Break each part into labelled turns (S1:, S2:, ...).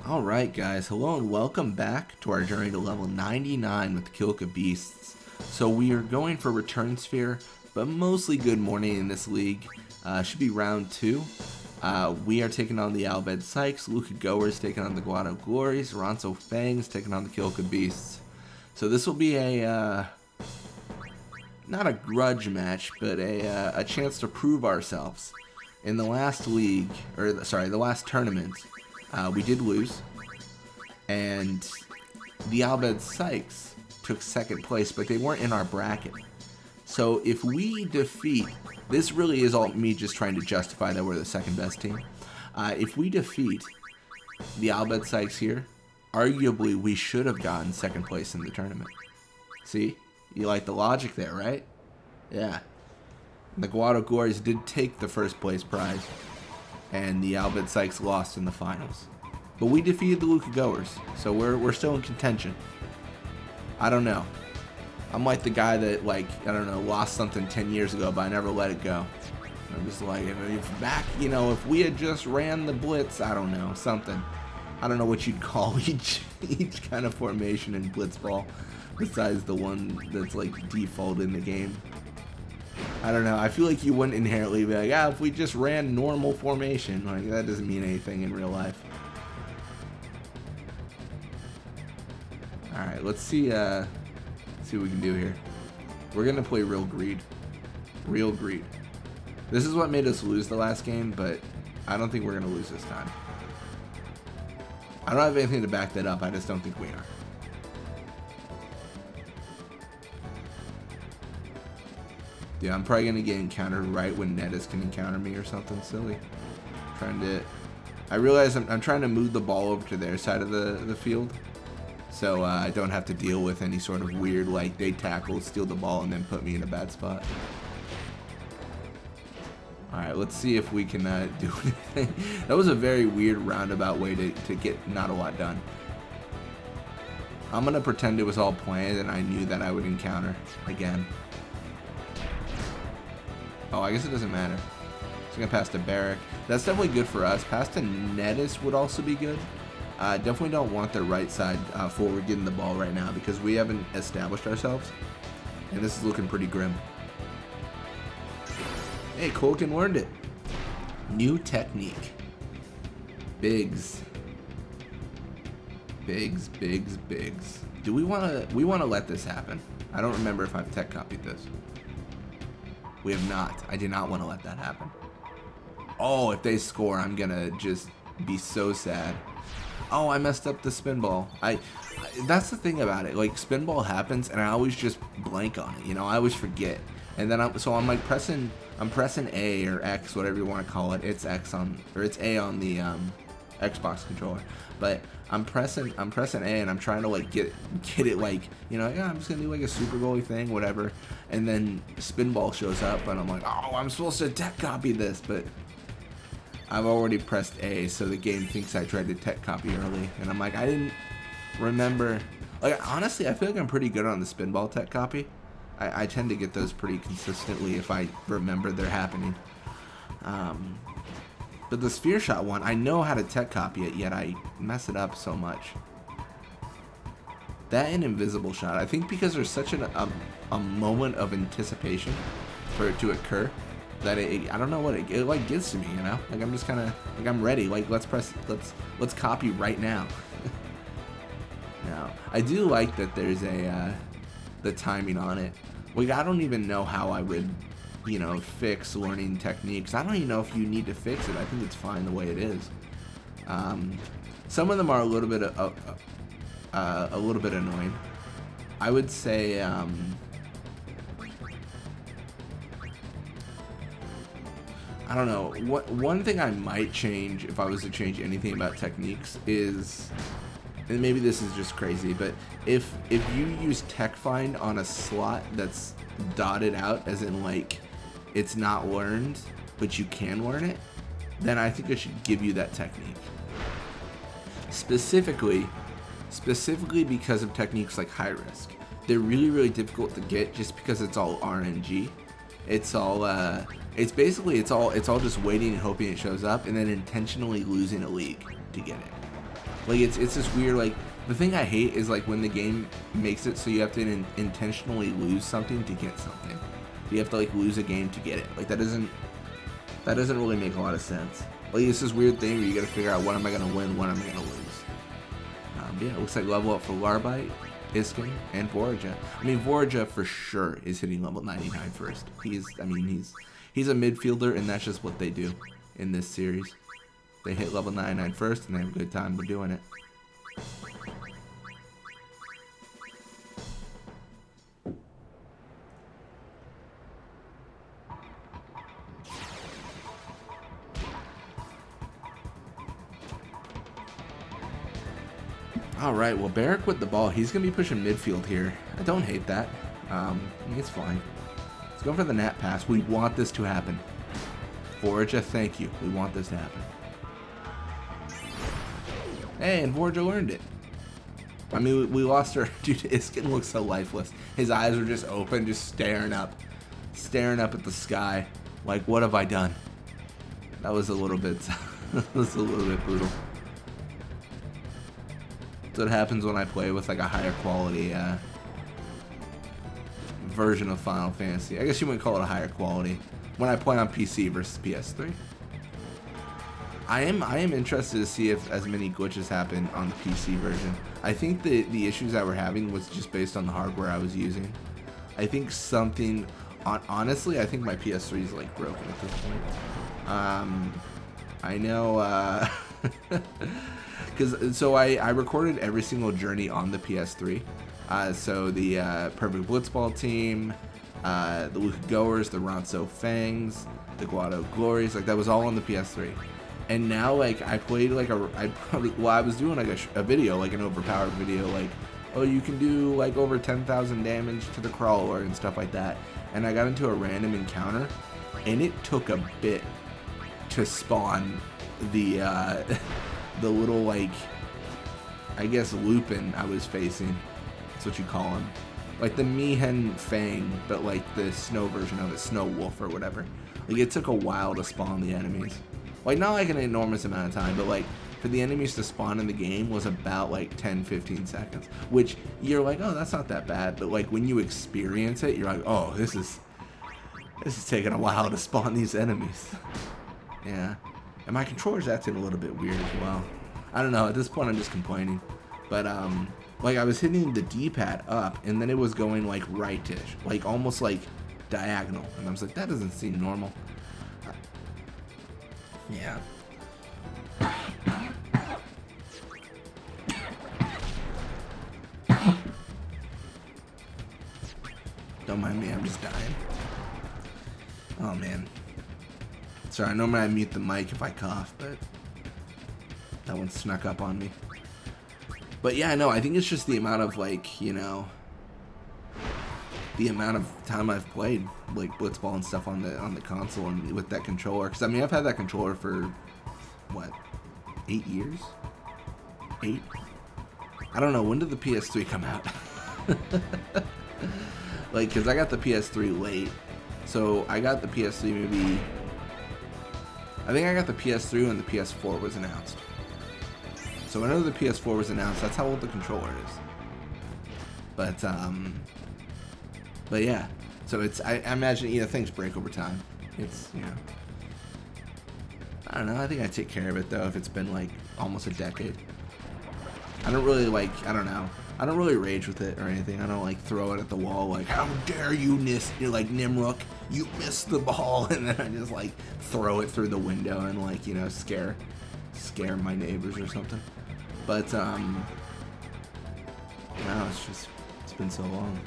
S1: Alright guys, hello and welcome back to our journey to level 99 with the Kilika Beasts. So we are going for Return Sphere, but mostly good morning in this league. Should be round 2. We are taking on the Bhed Psyches, Luca Goers taking on the Guado Glories, Ronso Fangs taking on the Kilika Beasts. So this will be a, not a grudge match, but a chance to prove ourselves. In the last league, or sorry, the last tournament, we did lose, and the Bhed Psyches took second place, but they weren't in our bracket. So if we defeat, this really is all me just trying to justify that we're the second best team. If we defeat the Bhed Psyches here, arguably we should have gotten second place in the tournament. See? You like the logic there, right? Yeah. The Guado Glories did take the first place prize, and the Bhed Psyches lost in the finals. But we defeated the Luca Goers, so we're still in contention. I don't know. I'm like the guy that, like, I don't know, lost something 10 years ago, but I never let it go. I'm just like, if back, you know, if we had just ran the blitz, I don't know, something. I don't know what you'd call each kind of formation in Blitzball, besides the one that's, like, default in the game. I don't know. I feel like you wouldn't inherently be like, if we just ran normal formation. Like, that doesn't mean anything in real life. Alright, let's see what we can do here. We're going to play Real Greed. Real Greed. This is what made us lose the last game, but I don't think we're going to lose this time. I don't have anything to back that up. I just don't think we are. Yeah, I'm probably gonna get encountered right when Nettis can encounter me or something silly. I realize I'm trying to move the ball over to their side of the field, so I don't have to deal with any sort of weird, like, they tackle, steal the ball, and then put me in a bad spot. Alright, let's see if we can do anything. That was a very weird roundabout way to get not a lot done. I'm gonna pretend it was all planned and I knew that I would encounter again. Oh, I guess it doesn't matter. It's gonna pass to Barrack. That's definitely good for us. Pass to Nettis would also be good. Definitely don't want their right side forward getting the ball right now because we haven't established ourselves. And this is looking pretty grim. Hey, Colkin learned it. New technique. Bigs. Bigs, bigs, bigs. Do we wanna let this happen? I don't remember if I've tech copied this. We have not. I did not want to let that happen. Oh, if they score, I'm gonna just be so sad. Oh, I messed up the spin ball. That's the thing about it. Like, spin ball happens, and I always just blank on it. You know, I always forget. And then I'm like pressing A or X, whatever you want to call it. It's X on, or it's A on the Xbox controller. But I'm pressing A and I'm trying to, like, get it, like, you know, yeah, I'm just gonna do like a super goalie thing, whatever. And then spin ball shows up and I'm like, oh, I'm supposed to tech copy this, but I've already pressed A, so the game thinks I tried to tech copy early. And I'm like, I didn't remember. Like, honestly, I feel like I'm pretty good on the spin ball tech copy. I tend to get those pretty consistently if I remember they're happening. But the sphere shot one, I know how to tech copy it, yet I mess it up so much. That and invisible shot, I think because there's such a moment of anticipation for it to occur, that I don't know what it like gets to me, you know? Like, I'm just kind of, like, I'm ready, like, let's let's copy right now. Now, I do like that there's the timing on it. Like, I don't even know how I would, you know, fix learning techniques. I don't even know if you need to fix it. I think it's fine the way it is. Some of them are a little bit annoying. I would say I don't know. One thing I might change if I was to change anything about techniques is, and maybe this is just crazy, but if you use tech find on a slot that's dotted out, as in, like, it's not learned, but you can learn it, then I think I should give you that technique. Specifically because of techniques like high risk. They're really, really difficult to get just because it's all RNG. It's all it's basically it's all just waiting and hoping it shows up, and then intentionally losing a league to get it. Like it's this weird, like, the thing I hate is like when the game makes it so you have to intentionally lose something to get something. You have to like lose a game to get it. Like that doesn't really make a lot of sense. Like it's this weird thing where you got to figure out, what am I gonna win, what am I gonna lose. Yeah, it looks like level up for Larbite, Iskin, and Voraja. I mean, Voraja for sure is hitting level 99 first. He's a midfielder, and that's just what they do in this series. They hit level 99 first, and they have a good time doing it. Alright, well, Barrick with the ball. He's going to be pushing midfield here. I don't hate that. It's fine. Let's go for the nat pass. We want this to happen. Voraja, thank you. We want this to happen. Hey, and Voraja learned it. I mean, we lost her. Dude, Iskin looks so lifeless. His eyes are just open, just staring up at the sky. Like, what have I done? That was a little bit, brutal. That's what happens when I play with like a higher quality version of Final Fantasy. I guess you wouldn't call it a higher quality. When I play on PC versus PS3. I am interested to see if as many glitches happen on the PC version. I think the issues that we're having was just based on the hardware I was using. I think something, honestly, I think my PS3 is like broken at this point. I know, so I recorded every single journey on the PS3. So the Perfect Blitzball team, the Luca Goers, the Ronso Fangs, the Guado Glories, like that was all on the PS3. And now, like, I played like I was doing like a video, like an overpowered video, like, oh, you can do like over 10,000 damage to the crawler and stuff like that. And I got into a random encounter, and it took a bit to spawn the little, like, I guess Lupin I was facing. That's what you call him. Like the Mihen Fang, but like the snow version of it, Snow Wolf or whatever. Like it took a while to spawn the enemies. Like not like an enormous amount of time, but like for the enemies to spawn in the game was about like 10-15 seconds. Which you're like, oh, that's not that bad. But like when you experience it, you're like, oh, this is taking a while to spawn these enemies. Yeah. And my controller's acting a little bit weird as well. I don't know, at this point I'm just complaining. But like I was hitting the D-pad up and then it was going like right-ish, like almost like diagonal. And I was like, that doesn't seem normal. Yeah. Don't mind me, I'm just dying. Oh man. Sorry, normally I mute the mic if I cough, but that one snuck up on me. But yeah, no, I think it's just the amount of, like, you know, the amount of time I've played like Blitzball and stuff on the console and with that controller. Because I mean, I've had that controller for what, 8 years? 8? I don't know. When did the PS3 come out? Like, because I got the PS3 late, so I got the PS3 maybe. I think I got the PS3 when the PS4 was announced. So whenever the PS4 was announced, that's how old the controller is. But yeah, so it's, I imagine, you know, things break over time. It's, you know, I don't know, I think I'd take care of it though if it's been like almost a decade. I don't really like, I don't know, I don't really rage with it or anything. I don't like throw it at the wall like, how dare you you're like Nimrook, you missed the ball, and then I just like throw it through the window and like, you know, scare my neighbors or something. But no, it's been so long.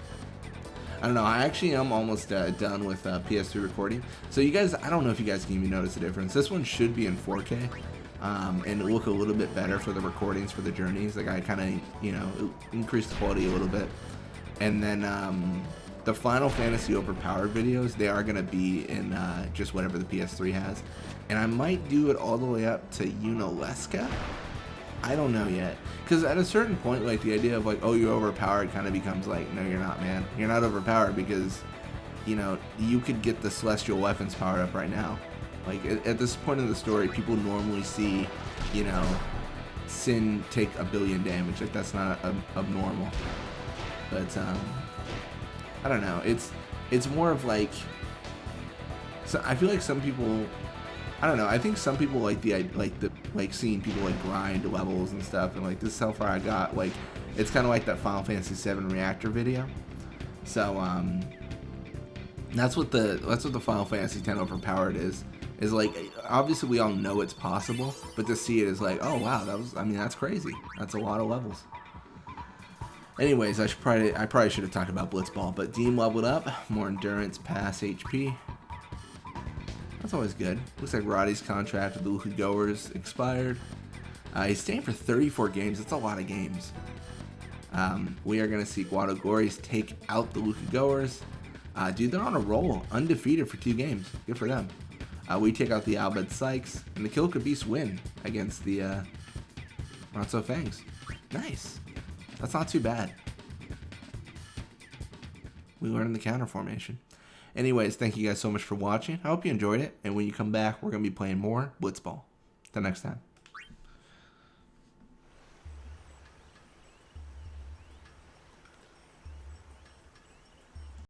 S1: I don't know, I actually am almost done with PS3 recording. So you guys, I don't know if you guys can even notice the difference. This one should be in 4K, and it'll look a little bit better for the recordings for the journeys. Like I kind of, you know, increased the quality a little bit. And then the Final Fantasy overpowered videos, they are going to be in just whatever the PS3 has. And I might do it all the way up to Unileska. I don't know yet. Because at a certain point, like, the idea of, like, oh, you're overpowered kind of becomes like, no, you're not, man. You're not overpowered because, you know, you could get the Celestial Weapons powered up right now. Like, at this point in the story, people normally see, you know, Sin take a billion damage. Like, that's not abnormal. But I don't know. It's more of like. So I feel like some people. I don't know. I think some people like seeing people like grind levels and stuff, and like this is how far I got. Like, it's kind of like that Final Fantasy VII reactor video. So that's what the Final Fantasy X overpowered is. Is like, obviously we all know it's possible, but to see it is like, oh wow, that's crazy. That's a lot of levels. Anyways, I probably should have talked about Blitzball, but Deem leveled up, more endurance, pass, HP. That's always good. Looks like Roddy's contract with the Luka Goers expired. He's staying for 34 games. That's a lot of games. We are going to see Guado Glories take out the Luka Goers. Dude, they're on a roll. Undefeated for 2 games. Good for them. We take out the Bhed Psyches. And the Kilika Beasts win against the Not So Fangs. Nice. That's not too bad. We learned the counter formation. Anyways, thank you guys so much for watching. I hope you enjoyed it. And when you come back, we're going to be playing more Blitzball. Till next time.